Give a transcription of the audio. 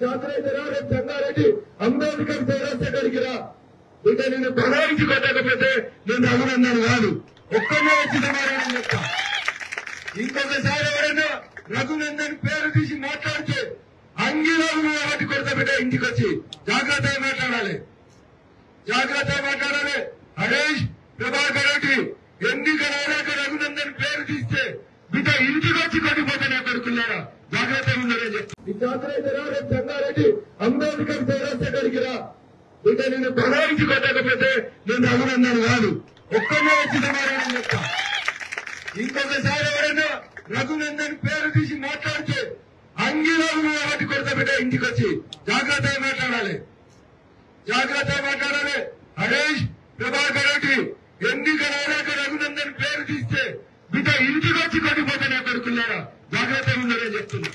చేతనైతే రేపు సంగారెడ్డి అంబేద్కర్ చౌరస్తా కాడికి రా. ఇక నేను ప్రణాళించి కొట్టకపోతే నేను రఘునందన్ కాదు, ఒక్కనే వచ్చి సమాధానం చెప్తా. ఇంకొకసారి ఎవరైనా రఘునందన్ పేరు తీసి మాట్లాడితే అంగీరాలు వాటి కొడతా బిడ్డ. ఇంటికి వచ్చి జాగ్రత్తగా మాట్లాడాలి, జాగ్రత్తగా మాట్లాడాలి. హరీష్ ప్రభాకర్ రెడ్డి ఎన్నికలైనాక రఘునందన్ పేరు తీస్తే బిడ్డ ఇంటికి వచ్చి కొట్టిపోతే నా కొడుకున్నారా, జాగ్రత్తగా ఉండాలని చెప్తా. ఈ చేతనైతే రేపు సంగారెడ్డి అంబేద్కర్ చౌరస్తా కాడికి రా. ఇక నేను ప్రణాళించి కొట్టకపోతే నేను రఘునందన్ కాదు, ఒక్కనే వచ్చి సమాధానం చెప్తా. ఇంకొకసారి ఎవరైనా రఘునందన్ పేరు తీసి మాట్లాడితే అంగీరాలు వాటి కొడతా బిడ్డ. ఇంటికి వచ్చి జాగ్రత్తగా మాట్లాడాలి, జాగ్రత్తగా మాట్లాడాలి. హరీష్ ప్రభాకర్ రెడ్డి ఎన్నికలైనాక రఘునందన్ పేరు తీస్తే బిడ్డ ఇంటికి వచ్చి కొట్టిపోతే నా కొడుకున్నారా, జాగ్రత్తగా ఉండాలని చెప్తున్నా.